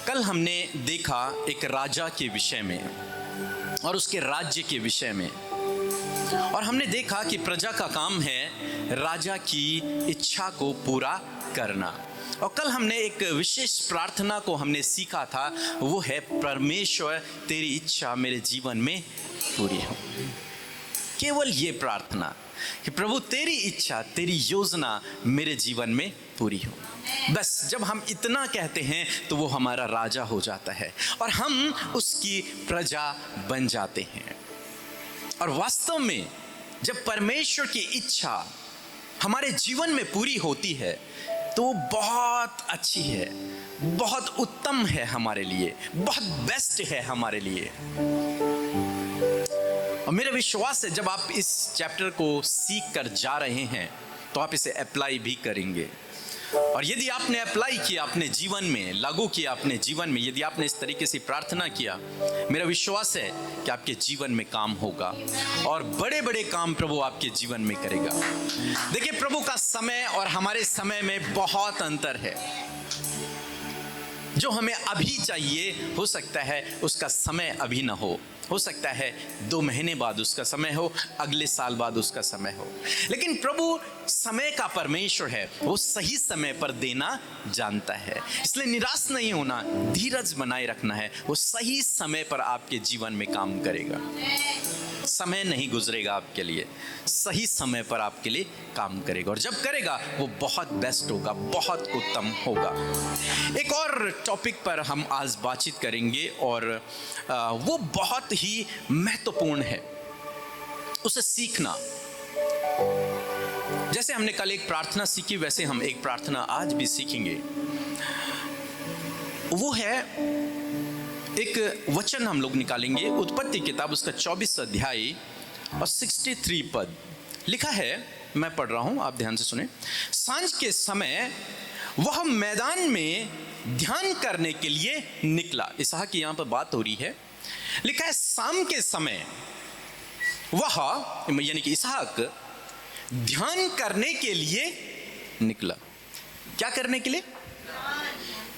कल हमने देखा एक राजा के विषय में और उसके राज्य के विषय में, और हमने देखा कि प्रजा का काम है राजा की इच्छा को पूरा करना। और कल हमने एक विशेष प्रार्थना को हमने सीखा था, वो है परमेश्वर तेरी इच्छा मेरे जीवन में पूरी हो। केवल ये प्रार्थना कि प्रभु तेरी इच्छा तेरी योजना मेरे जीवन में पूरी हो। बस जब हम इतना कहते हैं तो वो हमारा राजा हो जाता है और हम उसकी प्रजा बन जाते हैं। और वास्तव में जब परमेश्वर की इच्छा हमारे जीवन में पूरी होती है तो वो बहुत अच्छी है, बहुत उत्तम है हमारे लिए, बहुत बेस्ट है हमारे लिए। और मेरा विश्वास है जब आप इस चैप्टर को सीख कर जा रहे हैं तो आप इसे अप्लाई भी करेंगे। और यदि आपने अप्लाई किया अपने जीवन में, लागू किया अपने जीवन में, यदि आपने इस तरीके से प्रार्थना किया, मेरा विश्वास है कि आपके जीवन में काम होगा और बड़े बड़े काम प्रभु आपके जीवन में करेगा। देखिए, प्रभु का समय और हमारे समय में बहुत अंतर है। जो हमें अभी चाहिए हो सकता है उसका समय अभी ना हो सकता है 2 महीने बाद उसका समय हो, अगले साल बाद उसका समय हो। लेकिन प्रभु समय का परमेश्वर है, वो सही समय पर देना जानता है। इसलिए निराश नहीं होना, धीरज बनाए रखना है। वो सही समय पर आपके जीवन में काम करेगा। समय नहीं गुजरेगा आपके लिए, सही समय पर आपके लिए काम करेगा, और जब करेगा वो बहुत बेस्ट होगा, बहुत उत्तम होगा। एक और टॉपिक पर हम आज बातचीत करेंगे और वो बहुत ही महत्वपूर्ण है, उसे सीखना। जैसे हमने कल एक प्रार्थना सीखी वैसे हम एक प्रार्थना आज भी सीखेंगे। वो है, एक वचन हम लोग निकालेंगे, उत्पत्ति किताब उसका 24 अध्याय और 63 पद लिखा है। मैं पढ़ रहा हूं, आप ध्यान से सुने। सांझ के समय वह मैदान में ध्यान करने के लिए निकला। इसहाक की यहां पर बात हो रही है। लिखा है शाम के समय वह, यानी कि इसहाक, ध्यान करने के लिए निकला। क्या करने के लिए?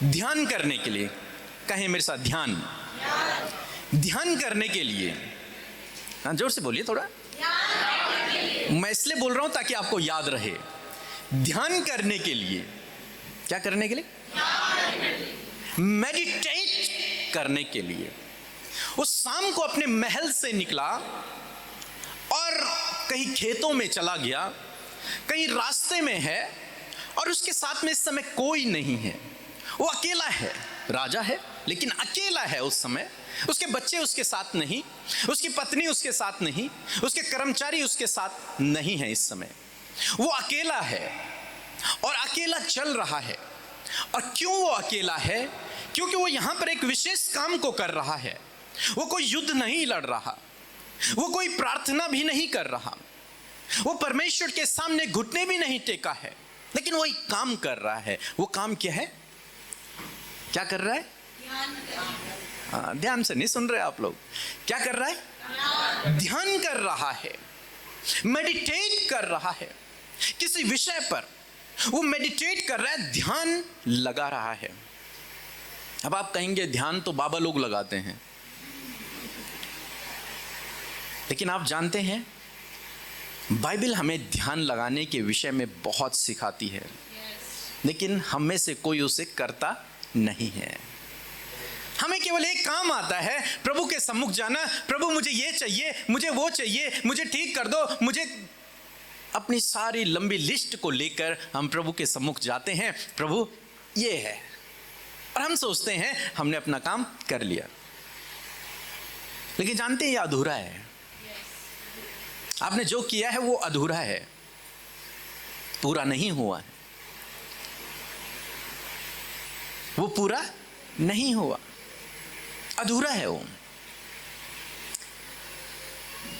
ध्यान करने के लिए। कहें मेरे साथ, ध्यान। ध्यान करने के लिए। हाँ, जोर से बोलिए थोड़ा। मैं इसलिए बोल रहा हूं ताकि आपको याद रहे। ध्यान करने के लिए। क्या करने के लिए? मेडिटेट करने के लिए। वो शाम को अपने महल से निकला और कहीं खेतों में चला गया, कहीं रास्ते में है और उसके साथ में इस समय कोई नहीं है। वो अकेला है, राजा है लेकिन अकेला है उस समय। उसके बच्चे उसके साथ नहीं, उसकी पत्नी उसके साथ नहीं, उसके कर्मचारी उसके साथ नहीं है। इस समय वो अकेला है और अकेला चल रहा है। और क्यों वो अकेला है? क्योंकि वो यहां पर एक विशेष काम को कर रहा है। वो कोई युद्ध नहीं लड़ रहा, वो कोई प्रार्थना भी नहीं कर रहा, वो परमेश्वर के सामने घुटने भी नहीं टेका है, लेकिन वो एक काम कर रहा है। वो काम क्या है? क्या कर रहा है? ध्यान से नहीं सुन रहे आप लोग। क्या कर रहा है? ध्यान कर रहा है, मेडिटेट कर रहा है किसी विषय पर। वो मेडिटेट कर रहा है, ध्यान लगा रहा है। अब आप कहेंगे ध्यान तो बाबा लोग लगाते हैं, लेकिन आप जानते हैं बाइबल हमें ध्यान लगाने के विषय में बहुत सिखाती है, लेकिन हम में से कोई उसे करता नहीं है। हमें केवल एक काम आता है, प्रभु के सम्मुख जाना। प्रभु मुझे ये चाहिए, मुझे वो चाहिए, मुझे ठीक कर दो, मुझे। अपनी सारी लंबी लिस्ट को लेकर हम प्रभु के सम्मुख जाते हैं, प्रभु ये है, और हम सोचते हैं हमने अपना काम कर लिया। लेकिन जानते हैं ये अधूरा है। आपने जो किया है वो अधूरा है, पूरा नहीं हुआ है, वो पूरा नहीं हुआ, अधूरा है वो।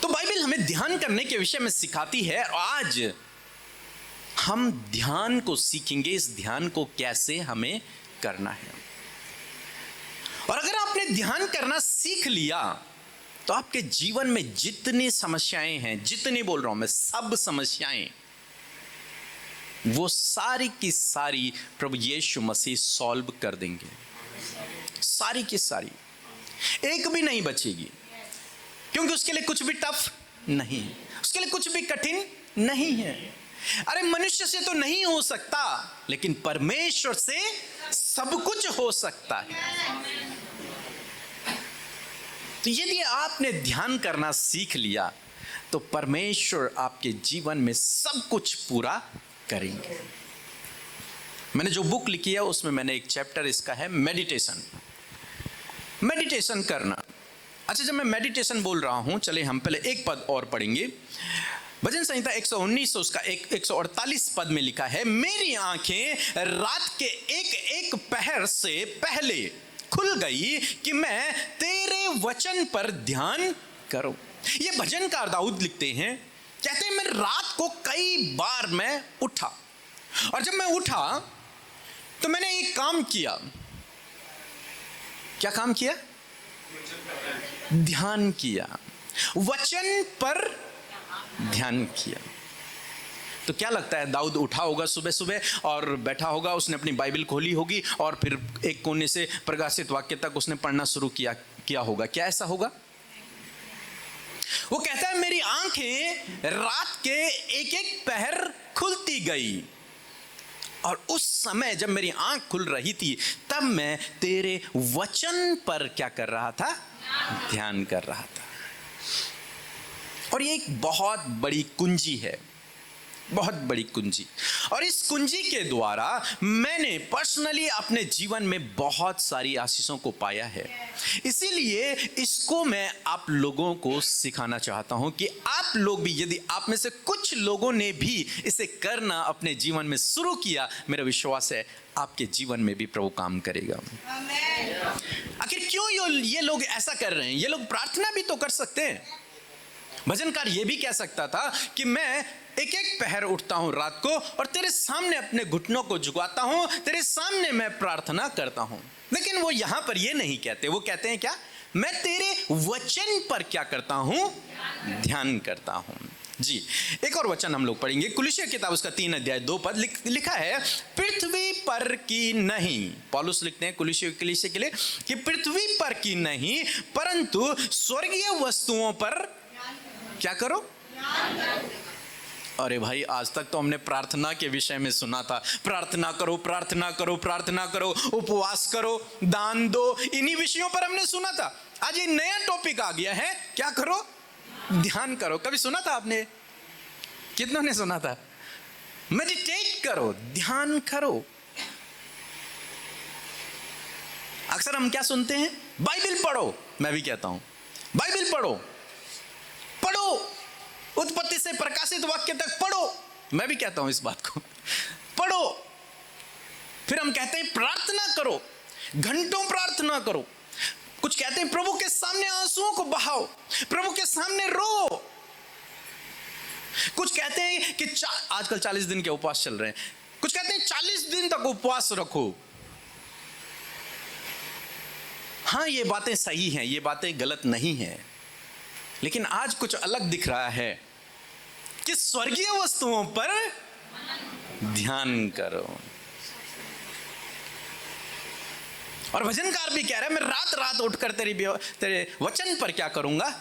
तो बाइबल हमें ध्यान करने के विषय में सिखाती है। आज हम ध्यान को सीखेंगे, इस ध्यान को कैसे हमें करना है। और अगर आपने ध्यान करना सीख लिया तो आपके जीवन में जितनी समस्याएं हैं, जितनी बोल रहा हूं मैं, सब समस्याएं, वो सारी की सारी प्रभु यीशु मसीह सॉल्व कर देंगे। सारी की सारी, एक भी नहीं बचेगी, क्योंकि उसके लिए कुछ भी टफ नहीं है, उसके लिए कुछ भी कठिन नहीं है। अरे मनुष्य से तो नहीं हो सकता, लेकिन परमेश्वर से सब कुछ हो सकता है। तो यदि आपने ध्यान करना सीख लिया तो परमेश्वर आपके जीवन में सब कुछ पूरा करेंगे। मैंने जो बुक लिखी है उसमें मैंने एक चैप्टर इसका है मेडिटेशन, मेडिटेशन करना। अच्छा, जब मैं मेडिटेशन बोल रहा हूं, चले हम पहले एक पद और पढ़ेंगे। भजन संहिता 119 उसका 148 पद में लिखा है, मेरी आंखें रात के एक एक पहर से पहले खुल गई कि मैं तेरे वचन पर ध्यान करूं। ये भजनकार दाऊद लिखते हैं, कहते हैं मैं रात को कई बार मैं उठा, और जब मैं उठा तो मैंने एक काम किया। क्या काम किया? ध्यान किया, वचन पर ध्यान किया। तो क्या लगता है, दाऊद उठा होगा सुबह सुबह और बैठा होगा, उसने अपनी बाइबल खोली होगी और फिर एक कोने से प्रकाशित वाक्य तक उसने पढ़ना शुरू किया होगा? क्या ऐसा होगा? वो कहता है मेरी आंखें रात के एक एक पहर खुलती गई, और उस समय जब मेरी आंख खुल रही थी तब मैं तेरे वचन पर क्या कर रहा था? ध्यान कर रहा था। और ये एक बहुत बड़ी कुंजी है, बहुत बड़ी कुंजी। और इस कुंजी के द्वारा मैंने पर्सनली अपने जीवन में बहुत सारी आशीषों को पाया है। इसीलिए इसको मैं आप लोगों को सिखाना चाहता हूं कि आप लोग भी, यदि आप में से कुछ लोगों ने भी इसे करना अपने जीवन में शुरू किया, मेरा विश्वास है आपके जीवन में भी प्रभु काम करेगा। आखिर क्यों ये लोग ऐसा कर रहे हैं? ये लोग प्रार्थना भी तो कर सकते हैं। भजनकार ये भी कह सकता था कि मैं एक एक पहर उठता हूं रात को और तेरे सामने अपने घुटनों को झुकाता हूं, तेरे सामने मैं प्रार्थना करता हूं। लेकिन वो यहां पर ये नहीं कहते, वो कहते हैं क्या? मैं तेरे वचन पर क्या करता हूं? ध्यान करता हूं। जी, एक और वचन हम लोग पढ़ेंगे, कुलिस्सियों की किताब उसका 3 अध्याय 2 पद लिखा है, पृथ्वी पर की नहीं। पौलुस लिखते हैं कुलिस्सियों के लिए कि पृथ्वी पर की नहीं परंतु स्वर्गीय वस्तुओं पर क्या करो? अरे भाई, आज तक तो हमने प्रार्थना के विषय में सुना था, प्रार्थना करो, प्रार्थना करो, प्रार्थना करो, उपवास करो, दान दो, इन्हीं विषयों पर हमने सुना था। आज ये नया टॉपिक आ गया है, क्या करो? ध्यान करो। कभी सुना था आपने? कितनों ने सुना था? मेडिटेट करो, ध्यान करो। अक्सर हम क्या सुनते हैं? बाइबल पढ़ो। मैं भी कहता हूं बाइबल पढ़ो, पढ़ो, उत्पत्ति से प्रकाशित वाक्य तक पढ़ो। मैं भी कहता हूं इस बात को, पढ़ो। फिर हम कहते हैं प्रार्थना करो, घंटों प्रार्थना करो। कुछ कहते हैं प्रभु के सामने आंसुओं को बहाओ, प्रभु के सामने रो। कुछ कहते हैं कि आजकल 40 दिन के उपवास चल रहे हैं, कुछ कहते हैं 40 दिन तक उपवास रखो। हाँ, ये बातें सही हैं, ये बातें गलत नहीं हैं, लेकिन आज कुछ अलग दिख रहा है कि स्वर्गीय वस्तुओं पर ध्यान करो। और भजनकार भी कह रहा है मैं रात रात उठकर तेरे वचन पर क्या करूंगा?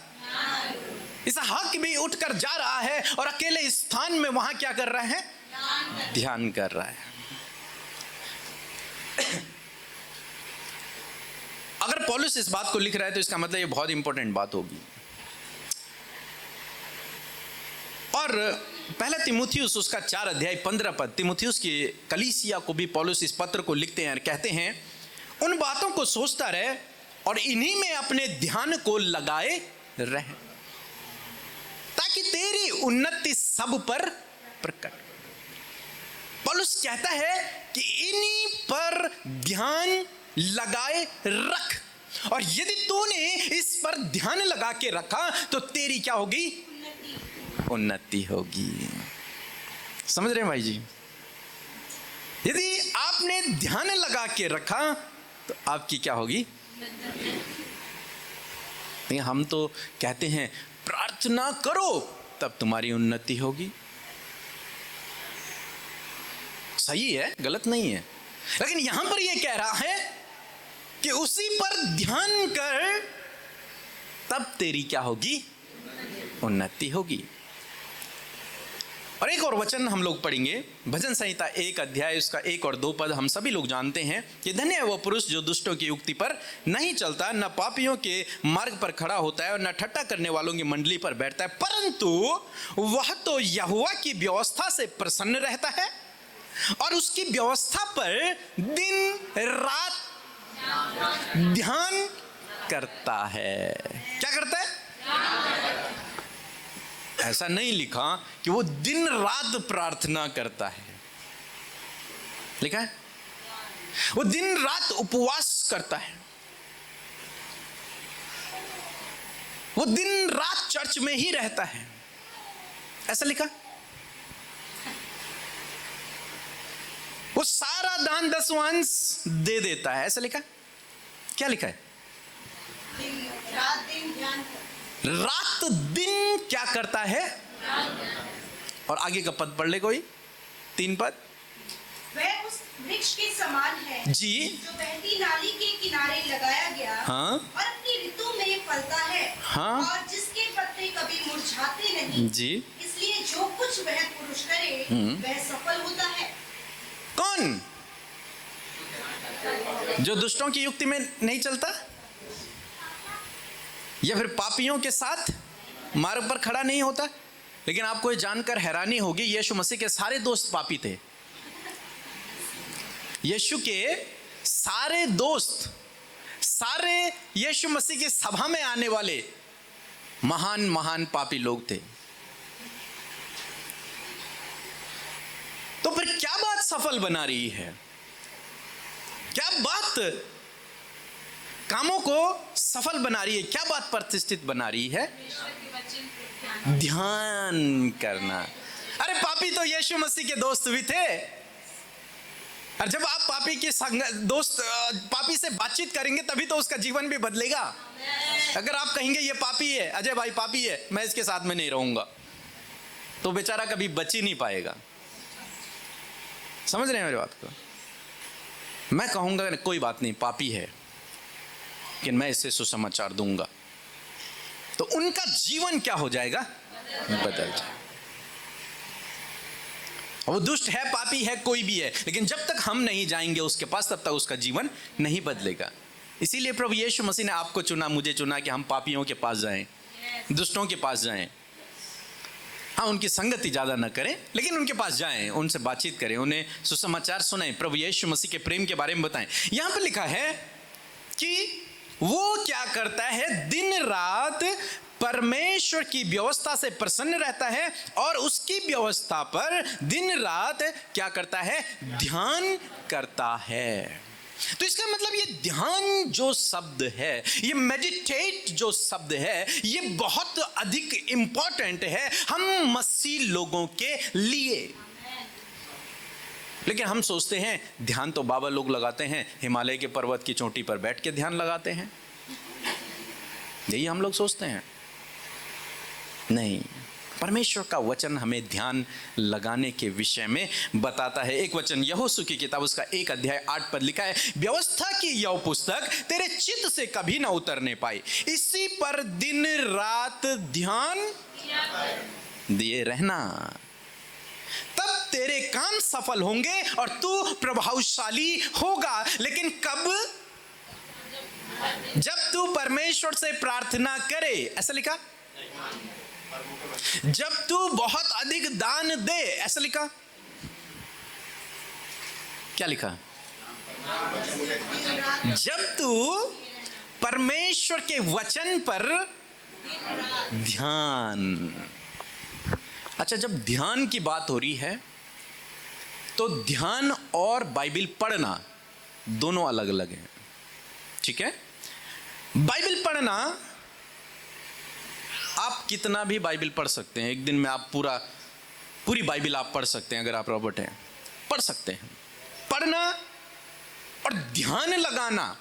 इसहाक भी उठकर जा रहा है और अकेले स्थान में वहां क्या कर रहा है? ध्यान कर रहा है। अगर पौलुस इस बात को लिख रहा है तो इसका मतलब ये बहुत इंपॉर्टेंट बात होगी। और पहला तीमुथियुस उसका 4 अध्याय 15 पद, तीमुथियुस की कलीसिया को भी पौलुस इस पत्र को लिखते हैं और कहते हैं, उन बातों को सोचता रहे और इन्हीं में अपने ध्यान को लगाए रहे ताकि तेरी उन्नति सब पर प्रकट। पौलुस कहता है कि इन्हीं पर ध्यान लगाए रख, और यदि तूने इस पर ध्यान लगा के रखा तो तेरी क्या होगी? उन्नति होगी। समझ रहे हैं भाई जी? यदि आपने ध्यान लगा के रखा तो आपकी क्या होगी? हम तो कहते हैं प्रार्थना करो तब तुम्हारी उन्नति होगी। सही है, गलत नहीं है, लेकिन यहां पर यह कह रहा है कि उसी पर ध्यान कर, तब तेरी क्या होगी? उन्नति होगी। और एक और वचन हम लोग पढ़ेंगे, भजन संहिता 1 अध्याय उसका 1 और 2 पद। हम सभी लोग जानते हैं कि धन्य है वो पुरुष जो दुष्टों की युक्ति पर नहीं चलता, न पापियों के मार्ग पर खड़ा होता है, और न ठट्ठा करने वालों की मंडली पर बैठता है, परंतु वह तो यहोवा की व्यवस्था से प्रसन्न रहता है और उसकी व्यवस्था पर दिन रात ध्यान करता है। क्या करता है? ऐसा नहीं लिखा कि वो दिन रात प्रार्थना करता है, लिखा है वो दिन रात उपवास करता है, वो दिन रात चर्च में ही रहता है, ऐसा लिखा। वो सारा दान दसवांश दे देता है, ऐसा लिखा। क्या लिखा है? रात दिन क्या करता है? और आगे का पद पढ़ ले कोई, 3 पद। वह उस वृक्ष के समान है जी, जो बहती नाली के किनारे लगाया गया, हाँ, और अपनी ऋतु में फलता है, हाँ, और जिसके पत्ते कभी मुरझाते नहीं जी। इसलिए जो कुछ वह पुरुष करे वह सफल होता है। कौन? जो दुष्टों की युक्ति में नहीं चलता, या फिर पापियों के साथ मार्ग पर खड़ा नहीं होता। लेकिन आपको ये जानकर हैरानी होगी, यीशु मसीह के सारे दोस्त पापी थे। यीशु के सारे दोस्त, सारे यीशु मसीह की सभा में आने वाले महान महान पापी लोग थे। तो फिर क्या बात सफल बना रही है? क्या बात कामों को सफल बना रही है? क्या बात प्रतिष्ठित बना रही है? ध्यान करना। अरे पापी तो यीशु मसीह के दोस्त भी थे, और जब आप पापी के दोस्त पापी से बातचीत करेंगे तभी तो उसका जीवन भी बदलेगा। अगर आप कहेंगे ये पापी है, अजय भाई पापी है, मैं इसके साथ में नहीं रहूंगा, तो बेचारा कभी बच ही नहीं पाएगा। समझ रहे हैं मेरी बात को? मैं कहूंगा कोई बात नहीं, पापी है, लेकिन मैं इससे सुसमाचार दूंगा, तो उनका जीवन क्या हो जाएगा? बदल जाएगा। वो दुष्ट है, पापी है, कोई भी है, लेकिन जब तक हम नहीं जाएंगे उसके पास, तब तक उसका जीवन नहीं बदलेगा। इसीलिए प्रभु यीशु मसीह ने आपको चुना, मुझे चुना कि हम पापियों के पास जाएं, दुष्टों के पास जाएं। हाँ, उनकी संगति ज्यादा न करें, लेकिन उनके पास जाएं, उनसे बातचीत करें, उन्हें सुसमाचार सुनाएं, प्रभु यीशु मसीह के प्रेम के बारे में बताएं। यहां पर लिखा है कि वो क्या करता है? दिन रात परमेश्वर की व्यवस्था से प्रसन्न रहता है और उसकी व्यवस्था पर दिन रात क्या करता है? ध्यान करता है। तो इसका मतलब ये ध्यान जो शब्द है, ये मेडिटेट जो शब्द है, ये बहुत अधिक इंपॉर्टेंट है हम मसीह लोगों के लिए। लेकिन हम सोचते हैं ध्यान तो बाबा लोग लगाते हैं, हिमालय के पर्वत की चोटी पर बैठ के ध्यान लगाते हैं, यही हम लोग सोचते हैं। नहीं, परमेश्वर का वचन हमें ध्यान लगाने के विषय में बताता है। एक वचन यहोशू की किताब उसका 1 अध्याय 8 पद लिखा है, व्यवस्था की यह पुस्तक तेरे चित्त से कभी ना उतरने पाई, इसी पर दिन रात ध्यान दिए रहना, तब तेरे काम सफल होंगे और तू प्रभावशाली होगा। लेकिन कब? जब तू परमेश्वर से प्रार्थना करे, ऐसा लिखा। जब तू बहुत अधिक दान दे, ऐसा लिखा। क्या लिखा? जब तू परमेश्वर के वचन पर ध्यान। अच्छा, जब ध्यान की बात हो रही है तो ध्यान और बाइबल पढ़ना दोनों अलग अलग हैं, ठीक है? बाइबल पढ़ना, आप कितना भी बाइबल पढ़ सकते हैं, एक दिन में आप पूरी बाइबल आप पढ़ सकते हैं, अगर आप रॉबर्ट हैं पढ़ सकते हैं। पढ़ना और ध्यान लगाना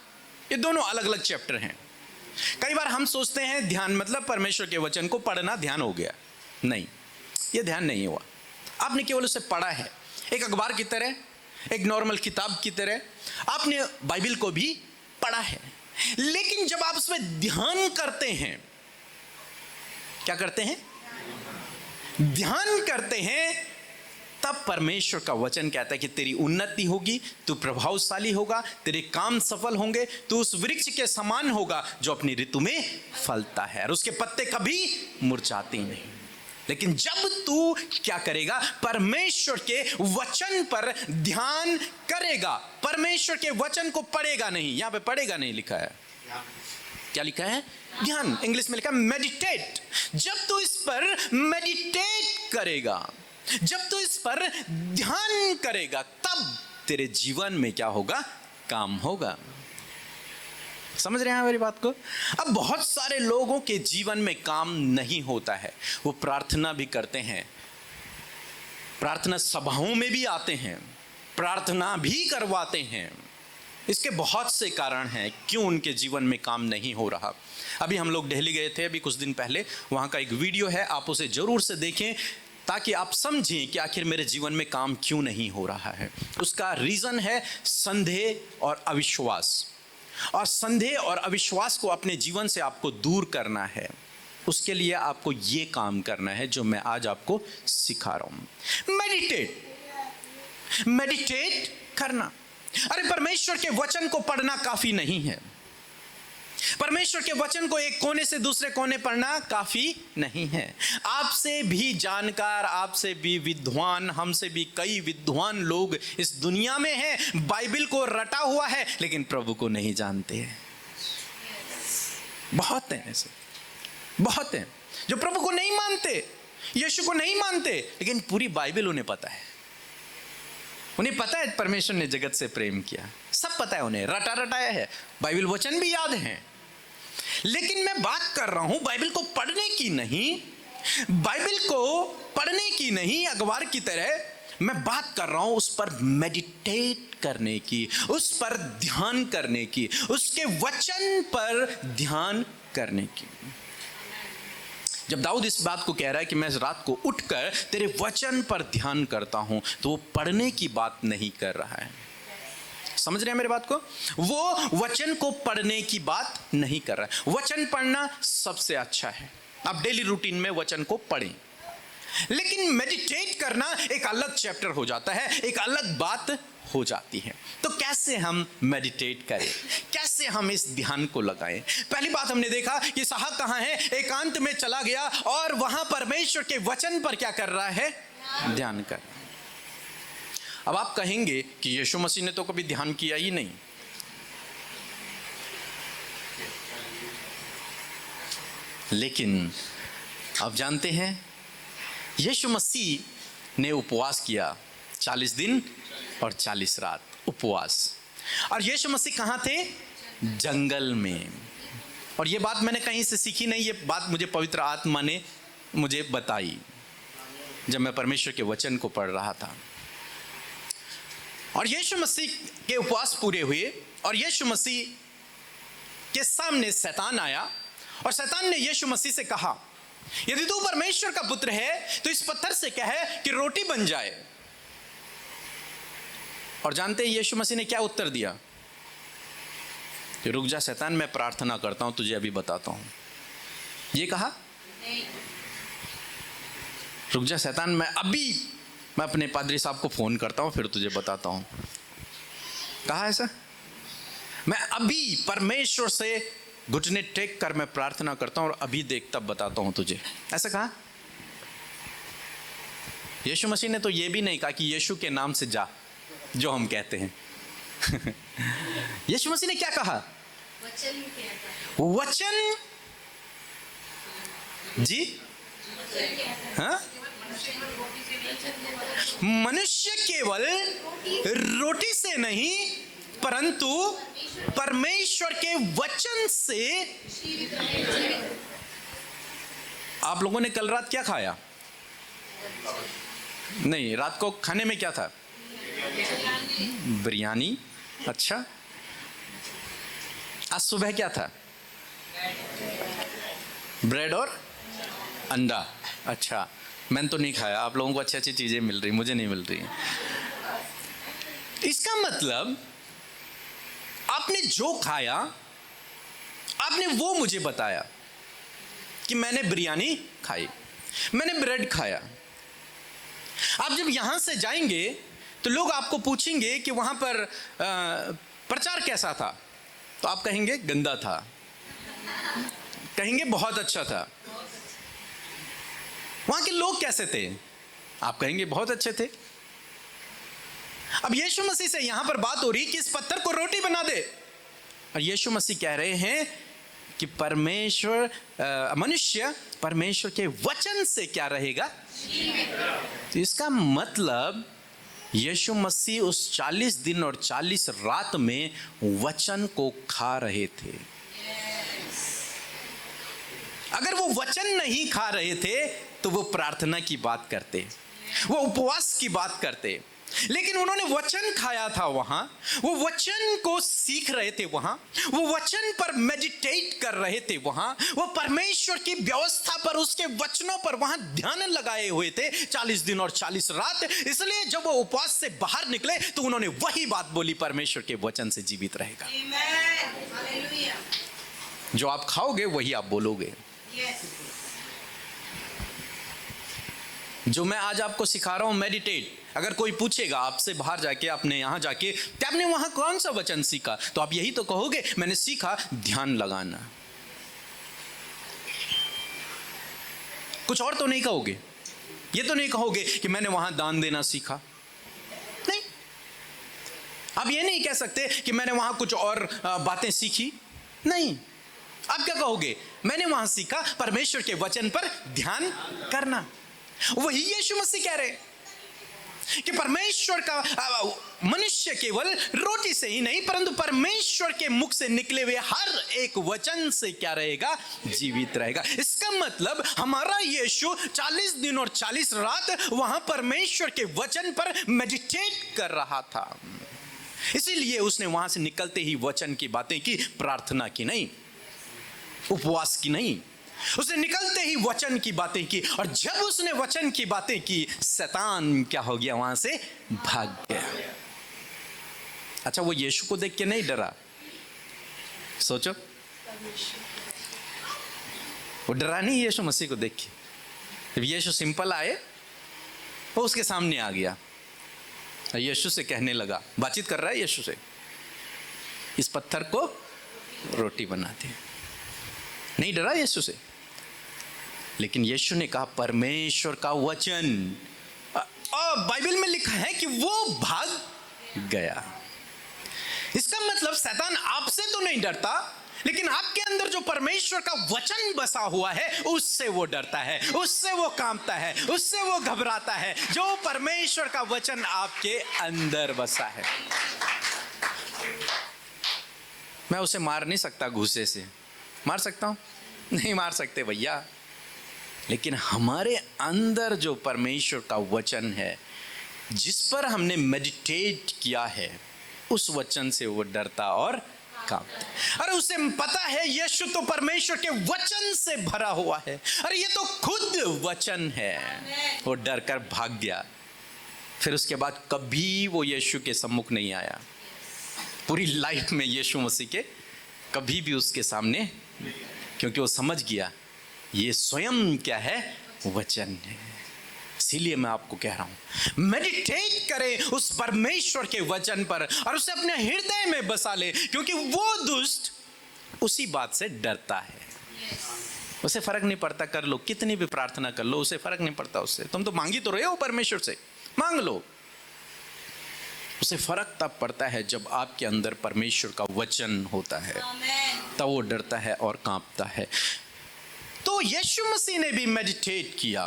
ये दोनों अलग अलग चैप्टर हैं। कई बार हम सोचते हैं ध्यान मतलब परमेश्वर के वचन को पढ़ना ध्यान हो गया। नहीं, ये ध्यान नहीं हुआ। आपने केवल उसे पढ़ा है, एक अखबार की तरह, एक नॉर्मल किताब की तरह। आपने बाइबल को भी पढ़ा है, लेकिन जब आप उसमें ध्यान करते हैं, क्या करते हैं? ध्यान करते हैं, तब परमेश्वर का वचन कहता है कि तेरी उन्नति होगी, तू प्रभावशाली होगा, तेरे काम सफल होंगे, तू उस वृक्ष के समान होगा जो अपनी ऋतु में फलता है और उसके पत्ते कभी मुरझाते नहीं। लेकिन जब तू क्या करेगा? परमेश्वर के वचन पर ध्यान करेगा, परमेश्वर के वचन को पढ़ेगा नहीं। यहां पे पढ़ेगा नहीं लिखा है, क्या लिखा है? ध्यान। इंग्लिश में लिखा है मेडिटेट। जब तू इस पर मेडिटेट करेगा, जब तू इस पर ध्यान करेगा, तब तेरे जीवन में क्या होगा? काम होगा। समझ रहे हैं मेरी बात को? अब बहुत सारे लोगों के जीवन में काम नहीं होता है। वो प्रार्थना भी करते हैं, प्रार्थना सभाओं में भी आते हैं, प्रार्थना भी करवाते हैं। इसके बहुत से कारण हैं क्यों उनके जीवन में काम नहीं हो रहा। अभी हम लोग दिल्ली गए थे अभी कुछ दिन पहले, वहाँ का एक वीडियो है, आप उसे जरूर से देखें ताकि आप समझें कि आखिर मेरे जीवन में काम क्यों नहीं हो रहा है। उसका रीज़न है संदेह और अविश्वास। और संदेह और अविश्वास को अपने जीवन से आपको दूर करना है। उसके लिए आपको ये काम करना है जो मैं आज आपको सिखा रहा हूँ। मेडिटेट करना। अरे परमेश्वर के वचन को पढ़ना काफी नहीं है। परमेश्वर के वचन को एक कोने से दूसरे कोने पढ़ना काफी नहीं है। आपसे भी जानकार, आपसे भी विद्वान, हमसे भी कई विद्वान लोग इस दुनिया में हैं, बाइबल को रटा हुआ है, लेकिन प्रभु को नहीं जानते हैं। बहुत हैं ऐसे, बहुत हैं जो प्रभु को नहीं मानते, यीशु को नहीं मानते, लेकिन पूरी बाइबल उन्हें पता है। उन्हें पता है परमेश्वर ने जगत से प्रेम किया, सब पता है उन्हें, रटा रटाया है, बाइबल वचन भी याद हैं। लेकिन मैं बात कर रहा हूं बाइबल को पढ़ने की नहीं, बाइबल को पढ़ने की नहीं अखबार की तरह। मैं बात कर रहा हूं उस पर मेडिटेट करने की, उस पर ध्यान करने की, उसके वचन पर ध्यान करने की। जब दाऊद इस बात को कह रहा है कि मैं रात को उठकर तेरे वचन पर ध्यान करता हूं, तो वो पढ़ने की बात नहीं कर रहा है। समझ रहे हैं मेरी बात को? वो वचन को पढ़ने की बात नहीं कर रहा है। वचन पढ़ना सबसे अच्छा है, आप डेली रूटीन में वचन को पढ़ें, लेकिन मेडिटेट करना एक अलग चैप्टर हो जाता है, एक अलग बात हो जाती है। तो कैसे हम मेडिटेट करें, कैसे हम इस ध्यान को लगाएं? पहली बात हमने देखा कि साहब कहाँ है? एकांत में चला गया और वहां परमेश्वर के वचन पर क्या कर रहा है? ध्यान कर। अब आप कहेंगे कि यीशु मसीह ने तो कभी ध्यान किया ही नहीं। लेकिन आप जानते हैं यीशु मसीह ने उपवास किया 40 दिन और 40 रात उपवास। और यीशु मसीह कहाँ थे? जंगल में। और ये बात मैंने कहीं से सीखी नहीं, ये बात मुझे पवित्र आत्मा ने मुझे बताई जब मैं परमेश्वर के वचन को पढ़ रहा था। और यीशु मसीह के उपवास पूरे हुए और यीशु मसीह के सामने शैतान आया और शैतान ने यीशु मसीह से कहा, यदि तू परमेश्वर का पुत्र है तो इस पत्थर से कह कि रोटी बन जाए। और जानते हैं यीशु मसीह ने क्या उत्तर दिया? कि रुक जा शैतान, मैं प्रार्थना करता हूं, तुझे अभी बताता हूं। ये कहा? रुक जा शैतान, मैं अपने पादरी साहब को फोन करता हूं, फिर तुझे बताता हूं। कहा ऐसा? मैं अभी परमेश्वर से घुटने टेक कर मैं प्रार्थना करता हूं और अभी देख तब बताता हूं तुझे, ऐसा कहा? यीशु मसीह ने तो ये भी नहीं कहा कि यीशु के नाम से जा, जो हम कहते हैं। यीशु मसीह ने क्या कहा? वचन जी, हाँ? मनुष्य केवल रोटी से नहीं परंतु परमेश्वर के वचन से। आप लोगों ने कल रात क्या खाया? नहीं, रात को खाने में क्या था? बिरयानी। अच्छा, आज सुबह क्या था? ब्रेड और अंडा। अच्छा, मैंने तो नहीं खाया, आप लोगों को अच्छी अच्छी चीजें मिल रही, मुझे नहीं मिल रही। इसका मतलब आप आपने जो खाया आपने वो मुझे बताया कि मैंने बिरयानी खाई, मैंने ब्रेड खाया। आप जब यहां से जाएंगे तो लोग आपको पूछेंगे कि वहां पर प्रचार कैसा था, तो आप कहेंगे गंदा था, कहेंगे बहुत अच्छा था। वहां के लोग कैसे थे, आप कहेंगे बहुत अच्छे थे। अब यीशु मसीह से यहां पर बात हो रही कि इस पत्थर को रोटी बना दे, और यीशु मसीह कह रहे हैं कि परमेश्वर मनुष्य परमेश्वर के वचन से क्या रहेगा, तो इसका मतलब यीशु मसीह उस 40 दिन और 40 रात में वचन को खा रहे थे। अगर वो वचन नहीं खा रहे थे तो वो प्रार्थना की बात करते, वो उपवास की बात करते, लेकिन उन्होंने वचन खाया था वहां, वो वचन को सीख रहे थे वहां, वो वचन पर मेडिटेट कर रहे थे वहां, वो परमेश्वर की व्यवस्था पर, उसके वचनों पर वहां ध्यान लगाए हुए थे 40 दिन और 40 रात। इसलिए जब वो उपवास से बाहर निकले तो उन्होंने वही बात बोली, परमेश्वर के वचन से जीवित रहेगा। जो आप खाओगे वही आप बोलोगे। जो मैं आज आपको सिखा रहा हूं मेडिटेट, अगर कोई पूछेगा आपसे बाहर जाके, आपने यहां जाके कि आपने वहां कौन सा वचन सीखा, तो आप यही तो कहोगे मैंने सीखा ध्यान लगाना। कुछ और तो नहीं कहोगे, ये तो नहीं कहोगे कि मैंने वहां दान देना सीखा। नहीं, आप ये नहीं कह सकते कि मैंने वहां कुछ और बातें सीखी। नहीं, आप क्या कहोगे, मैंने वहां सीखा परमेश्वर के वचन पर ध्यान करना। वही यीशु मसीह कह रहे कि परमेश्वर का मनुष्य केवल रोटी से ही नहीं परंतु परमेश्वर के मुख से निकले हुए हर एक वचन से क्या रहेगा, जीवित रहेगा। इसका मतलब हमारा यीशु 40 दिन और 40 रात वहां परमेश्वर के वचन पर मेडिटेट कर रहा था। इसीलिए उसने वहां से निकलते ही वचन की बातें की, प्रार्थना की नहीं, उपवास की नहीं, उसने निकलते ही वचन की बातें की। और जब उसने वचन की बातें की, शैतान क्या हो गया, वहां से भाग गया। अच्छा, वो यीशु को देख के नहीं डरा, सोचो, वो डरा नहीं यीशु मसीह को देख के। जब यीशु सिंपल आए, वो उसके सामने आ गया, यीशु से कहने लगा, बातचीत कर रहा है यीशु से, इस पत्थर को रोटी बनाते। नहीं डरा यीशु से, लेकिन यीशु ने कहा परमेश्वर का वचन, और बाइबल में लिखा है कि वो भाग गया। इसका मतलब शैतान आपसे तो नहीं डरता, लेकिन आपके अंदर जो परमेश्वर का वचन बसा हुआ है उससे वो डरता है, उससे वो कांपता है, उससे वो घबराता है। जो परमेश्वर का वचन आपके अंदर बसा है, मैं उसे मार नहीं सकता, घूसे से मार सकता हूं? नहीं मार सकते भैया। लेकिन हमारे अंदर जो परमेश्वर का वचन है, जिस पर हमने मेडिटेट किया है, उस वचन से वो डरता और कांपता। अरे उसे पता है यीशु तो परमेश्वर के वचन से भरा हुआ है, अरे ये तो खुद वचन है। वो डर कर भाग गया। फिर उसके बाद कभी वो यीशु के सम्मुख नहीं आया, पूरी लाइफ में यीशु मसीह के कभी भी उसके सामने, क्योंकि वो समझ गया ये स्वयं क्या है, वचन है। इसीलिए मैं आपको कह रहा हूं, मेडिटेट करें उस परमेश्वर के वचन पर और उसे अपने हृदय में बसा ले, क्योंकि वो दुष्ट उसी बात से डरता है। उसे फर्क नहीं पड़ता, कर लो कितनी भी प्रार्थना कर लो, उसे फर्क नहीं पड़ता उससे। तुम तो मांगी तो रहे हो परमेश्वर से, मांग लो। उसे फर्क तब पड़ता है जब आपके अंदर परमेश्वर का वचन होता है, तब वो डरता है और कांपता है। तो यीशु मसीह ने भी मेडिटेट किया।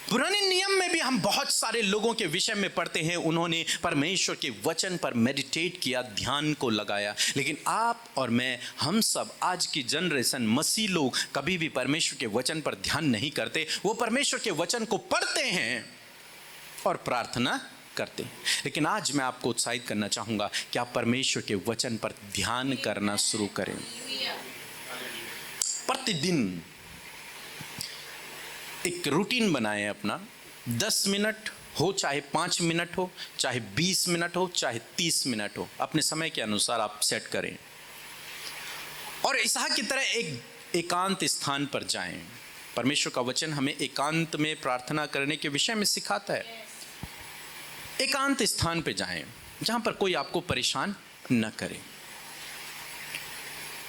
पुराने नियम में भी हम बहुत सारे लोगों के विषय में पढ़ते हैं, उन्होंने परमेश्वर के वचन पर मेडिटेट किया, ध्यान को लगाया। लेकिन आप और मैं, हम सब आज की जनरेशन मसीह लोग कभी भी परमेश्वर के वचन पर ध्यान नहीं करते। वो परमेश्वर के वचन को पढ़ते हैं और प्रार्थना करते हैं। लेकिन आज मैं आपको उत्साहित करना चाहूंगा कि आप परमेश्वर के वचन पर ध्यान करना शुरू करें। प्रतिदिन एक रूटीन बनाएं अपना, 10 मिनट हो, चाहे 5 मिनट हो, चाहे 20 मिनट हो, चाहे 30 मिनट हो, अपने समय के अनुसार आप सेट करें और इसहाक की तरह एक एकांत स्थान पर जाएं। परमेश्वर का वचन हमें एकांत में प्रार्थना करने के विषय में सिखाता है। एकांत स्थान पे जाएं जहां पर कोई आपको परेशान न करे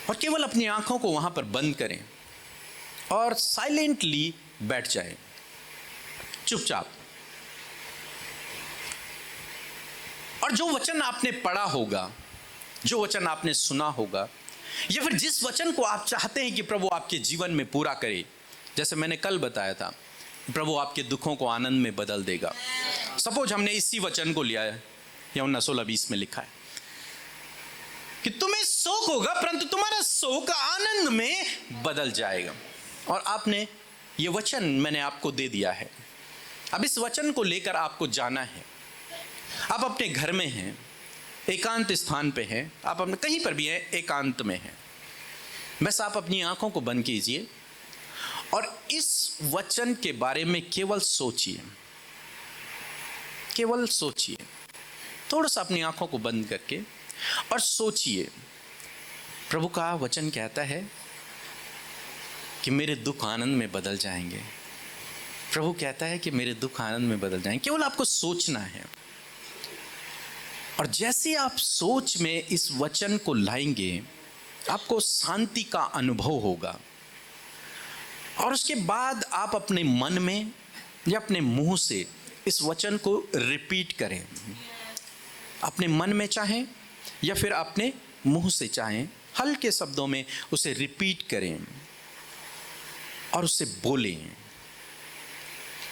और केवल अपनी आंखों को वहां पर बंद करें और साइलेंटली बैठ जाएं, चुपचाप। और जो वचन आपने पढ़ा होगा, जो वचन आपने सुना होगा, या फिर जिस वचन को आप चाहते हैं कि प्रभु आपके जीवन में पूरा करे, जैसे मैंने कल बताया था, प्रभु आपके दुखों को आनंद में बदल देगा। सपोज हमने इसी वचन को लिया है, यूहन्ना 16:20 में लिखा है कि तुम्हें शोक होगा परंतु तुम्हारा शोक आनंद में बदल जाएगा। और आपने ये वचन मैंने आपको दे दिया है। अब इस वचन को लेकर आपको जाना है। आप अपने घर में हैं, एकांत स्थान पे हैं, आप अपने कहीं पर भी हैं, एकांत में हैं, बस आप अपनी आंखों को बंद कीजिए और इस वचन के बारे में केवल सोचिए, केवल सोचिए। थोड़ा सा अपनी आंखों को बंद करके और सोचिए। प्रभु का वचन कहता है कि मेरे दुख आनंद में बदल जाएंगे। प्रभु कहता है कि मेरे दुख आनंद में बदल जाएंगे। केवल आपको सोचना है और जैसे आप सोच में इस वचन को लाएंगे, आपको शांति का अनुभव होगा। और उसके बाद आप अपने मन में या अपने मुंह से इस वचन को रिपीट करें। अपने मन में चाहें या फिर अपने मुंह से चाहें, हल्के शब्दों में उसे रिपीट करें और उसे बोलें।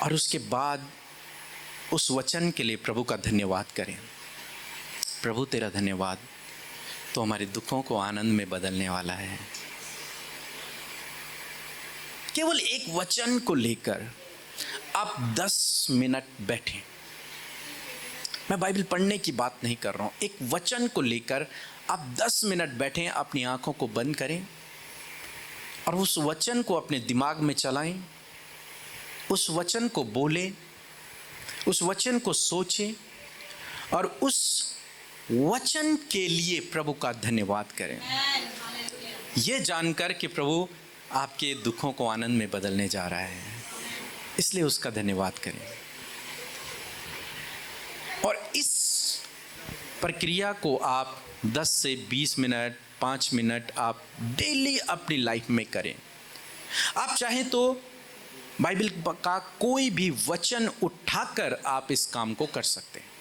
और उसके बाद उस वचन के लिए प्रभु का धन्यवाद करें। प्रभु तेरा धन्यवाद, तो हमारे दुखों को आनंद में बदलने वाला है। केवल एक वचन को लेकर आप 10 मिनट बैठें। मैं बाइबल पढ़ने की बात नहीं कर रहा हूं। एक वचन को लेकर आप 10 मिनट बैठें, अपनी आंखों को बंद करें और उस वचन को अपने दिमाग में चलाएं, उस वचन को बोलें, उस वचन को सोचें और उस वचन के लिए प्रभु का धन्यवाद करें, ये जानकर कि प्रभु आपके दुखों को आनंद में बदलने जा रहा है, इसलिए उसका धन्यवाद करें। और इस प्रक्रिया को आप 10 से 20 मिनट, 5 मिनट आप डेली अपनी लाइफ में करें। आप चाहें तो बाइबल का कोई भी वचन उठाकर आप इस काम को कर सकते हैं।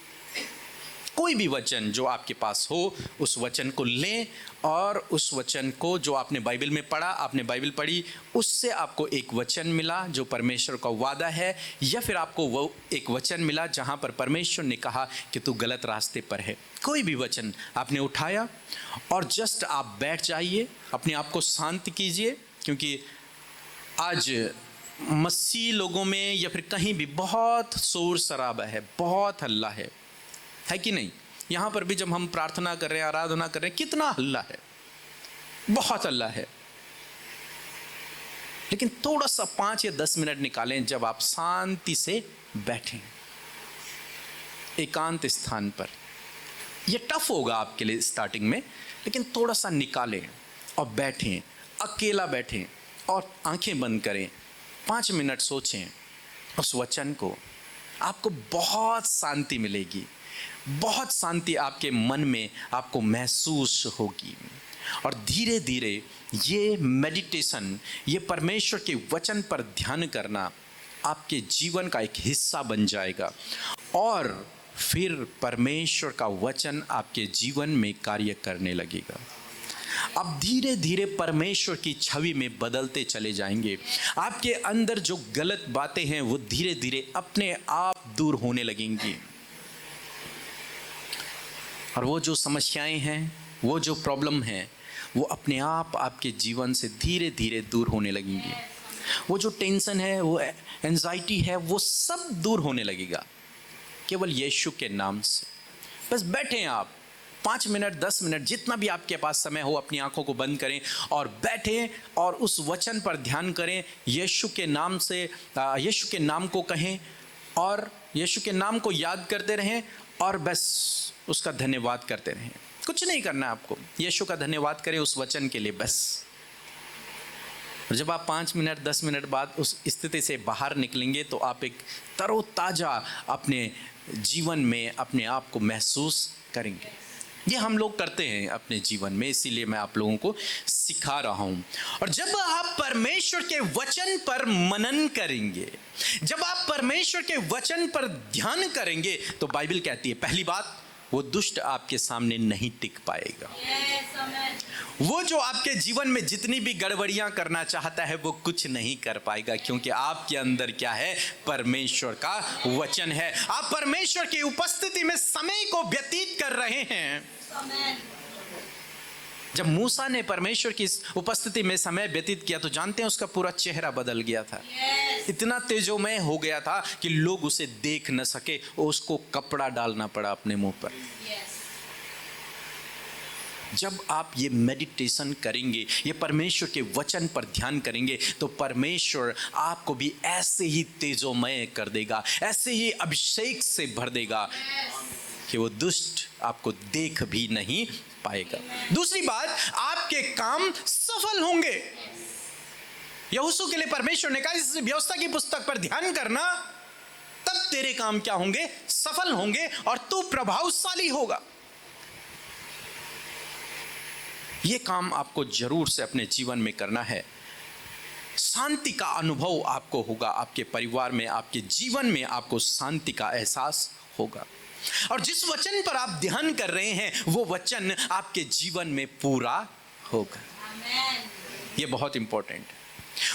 कोई भी वचन जो आपके पास हो, उस वचन को लें और उस वचन को, जो आपने बाइबल में पढ़ा, आपने बाइबल पढ़ी, उससे आपको एक वचन मिला जो परमेश्वर का वादा है, या फिर आपको वो एक वचन मिला जहाँ पर परमेश्वर ने कहा कि तू गलत रास्ते पर है। कोई भी वचन आपने उठाया और जस्ट आप बैठ जाइए, अपने आप को शांत कीजिए, क्योंकि आज मसीह लोगों में या फिर कहीं भी बहुत शोर शराबा है, बहुत हल्ला है कि नहीं? यहाँ पर भी जब हम प्रार्थना कर रहे हैं, आराधना कर रहे हैं, कितना हल्ला है, बहुत हल्ला है। लेकिन थोड़ा सा 5 या 10 मिनट निकालें जब आप शांति से बैठें एकांत स्थान पर। यह टफ होगा आपके लिए स्टार्टिंग में, लेकिन थोड़ा सा निकालें और बैठें, अकेला बैठें और आंखें बंद करें, 5 मिनट सोचें उस वचन को। आपको बहुत शांति मिलेगी, बहुत शांति आपके मन में आपको महसूस होगी। और धीरे धीरे ये मेडिटेशन, ये परमेश्वर के वचन पर ध्यान करना आपके जीवन का एक हिस्सा बन जाएगा और फिर परमेश्वर का वचन आपके जीवन में कार्य करने लगेगा। आप धीरे धीरे परमेश्वर की छवि में बदलते चले जाएंगे। आपके अंदर जो गलत बातें हैं वो धीरे धीरे अपने आप दूर होने लगेंगी और वो जो समस्याएं हैं, वो जो प्रॉब्लम है, वो अपने आप आपके जीवन से धीरे धीरे दूर होने लगेंगी। वो जो टेंशन है, वो एंजाइटी है, वो सब दूर होने लगेगा केवल यीशु के नाम से। बस बैठें आप 5 मिनट, 10 मिनट, जितना भी आपके पास समय हो, अपनी आंखों को बंद करें और बैठें और उस वचन पर ध्यान करें। यीशु के नाम से, यीशु के नाम को कहें और यीशु के नाम को याद करते रहें और बस उसका धन्यवाद करते रहें। कुछ नहीं करना आपको, यीशु का धन्यवाद करें उस वचन के लिए बस। और जब आप 5 मिनट 10 मिनट बाद उस स्थिति से बाहर निकलेंगे तो आप एक तरोताज़ा अपने जीवन में अपने आप को महसूस करेंगे। ये हम लोग करते हैं अपने जीवन में, इसीलिए मैं आप लोगों को सिखा रहा हूँ। और जब आप परमेश्वर के वचन पर मनन करेंगे, जब आप परमेश्वर के वचन पर ध्यान करेंगे, तो बाइबल कहती है पहली बात, वो दुष्ट आपके सामने नहीं टिक पाएगा। वो जो आपके जीवन में जितनी भी गड़बड़ियां करना चाहता है वो कुछ नहीं कर पाएगा, क्योंकि आपके अंदर क्या है? परमेश्वर का वचन है। आप परमेश्वर की उपस्थिति में समय को व्यतीत कर रहे हैं। जब मूसा ने परमेश्वर की उपस्थिति में समय व्यतीत किया तो जानते हैं उसका पूरा चेहरा बदल गया था। इतना तेजोमय हो गया था कि लोग उसे देख न सके, उसको कपड़ा डालना पड़ा अपने मुंह पर। जब आप ये मेडिटेशन करेंगे, ये परमेश्वर के वचन पर ध्यान करेंगे, तो परमेश्वर आपको भी ऐसे ही तेजोमय कर देगा, ऐसे ही अभिषेक से भर देगा कि वो दुष्ट आपको देख भी नहीं पाएगा। दूसरी बात, आपके काम सफल होंगे। यहोशू के लिए परमेश्वर ने कहा इस व्यवस्था की पुस्तक पर ध्यान करना, तब तेरे काम क्या होंगे? सफल होंगे और तू प्रभावशाली होगा। ये काम आपको जरूर से अपने जीवन में करना है। शांति का अनुभव आपको होगा, आपके परिवार में, आपके जीवन में आपको शांति का एहसास होगा। और जिस वचन पर आप ध्यान कर रहे हैं वो वचन आपके जीवन में पूरा होगा। ये बहुत इंपॉर्टेंट है।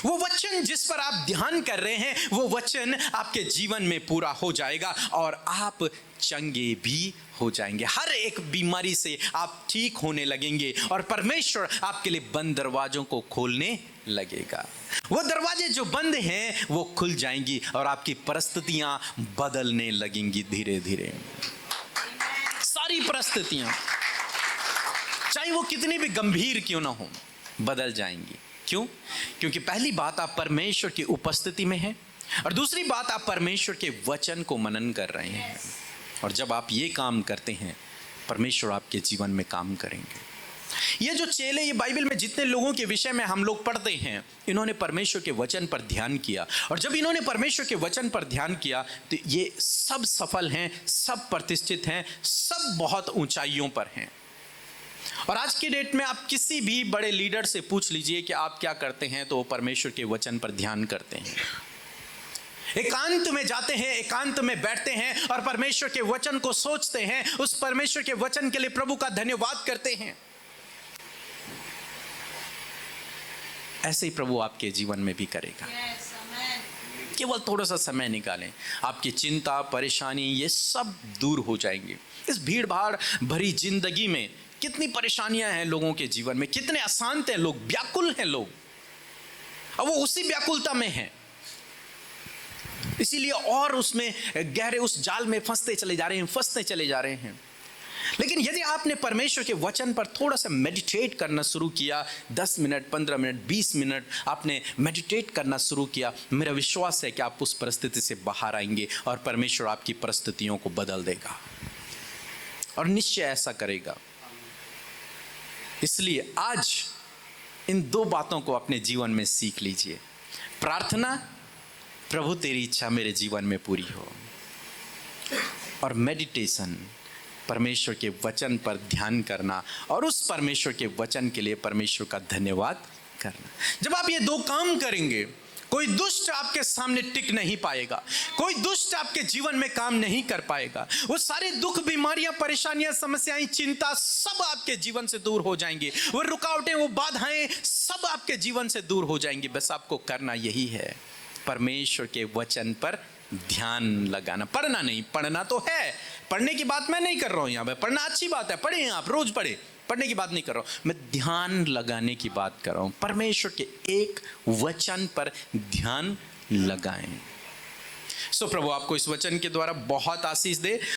वो वचन जिस पर आप ध्यान कर रहे हैं वो वचन आपके जीवन में पूरा हो जाएगा और आप चंगे भी हो जाएंगे। हर एक बीमारी से आप ठीक होने लगेंगे और परमेश्वर आपके लिए बंद दरवाजों को खोलने लगेगा। वो दरवाजे जो बंद हैं वो खुल जाएंगी और आपकी परिस्थितियां बदलने लगेंगी धीरे धीरे। सारी परिस्थितियां, चाहे वो कितनी भी गंभीर क्यों ना हो, बदल जाएंगी। क्यों? क्योंकि पहली बात, आप परमेश्वर की उपस्थिति में हैं और दूसरी बात, आप परमेश्वर के वचन को मनन कर रहे हैं। और जब आप ये काम करते हैं, परमेश्वर आपके जीवन में काम करेंगे। ये जो चेले, ये बाइबल में जितने लोगों के विषय में हम लोग पढ़ते हैं, इन्होंने परमेश्वर के वचन पर ध्यान किया और जब इन्होंने परमेश्वर के वचन पर ध्यान किया तो ये सब सफल हैं, सब प्रतिष्ठित हैं, सब बहुत ऊंचाइयों पर हैं। और आज के डेट में आप किसी भी बड़े लीडर से पूछ लीजिए कि आप क्या करते हैं, तो वो परमेश्वर के वचन पर ध्यान करते हैं। एकांत में जाते हैं, एकांत में बैठते हैं और परमेश्वर के वचन को सोचते हैं, उस परमेश्वर के वचन के लिए प्रभु का धन्यवाद करते हैं। ऐसे ही प्रभु आपके जीवन में भी करेगा। केवल थोड़ा सा समय निकालें, आपकी चिंता, परेशानी ये सब दूर हो जाएंगे। इस भीड़ भाड़ भरी जिंदगी में कितनी परेशानियां हैं लोगों के जीवन में, कितने अशांत हैं लोग, व्याकुल हैं लोग, और वो उसी व्याकुलता में हैं, इसीलिए और उसमें गहरे उस जाल में फंसते चले जा रहे हैं। लेकिन यदि आपने परमेश्वर के वचन पर थोड़ा सा मेडिटेट करना शुरू किया, 10 मिनट, 15 मिनट, 20 मिनट आपने मेडिटेट करना शुरू किया, मेरा विश्वास है कि आप उस परिस्थिति से बाहर आएंगे और परमेश्वर आपकी परिस्थितियों को बदल देगा और निश्चय ऐसा करेगा। इसलिए आज इन 2 बातों को अपने जीवन में सीख लीजिए। प्रार्थना, प्रभु तेरी इच्छा मेरे जीवन में पूरी हो, और मेडिटेशन, परमेश्वर के वचन पर ध्यान करना और उस परमेश्वर के वचन के लिए परमेश्वर का धन्यवाद करना। जब आप ये 2 काम करेंगे, कोई दुष्ट आपके सामने टिक नहीं पाएगा, कोई दुष्ट आपके जीवन में काम नहीं कर पाएगा। वो सारे दुख, बीमारियां, परेशानियां, समस्याएं, चिंता सब आपके जीवन से दूर हो जाएंगी। वो रुकावटें, वो बाधाएं सब आपके जीवन से दूर हो जाएंगी। बस आपको करना यही है, परमेश्वर के वचन पर ध्यान लगाना। पढ़ना नहीं, पढ़ना तो है, पढ़ने की बात मैं नहीं कर रहा हूं। यहाँ पे पढ़ना अच्छी बात है, पढ़ें, आप रोज पढ़े, पढ़ने की बात नहीं कर रहा हूं, मैं ध्यान लगाने की बात कर रहा हूं। परमेश्वर के एक वचन पर ध्यान लगाएं। सो प्रभु आपको इस वचन के द्वारा बहुत आशीष दे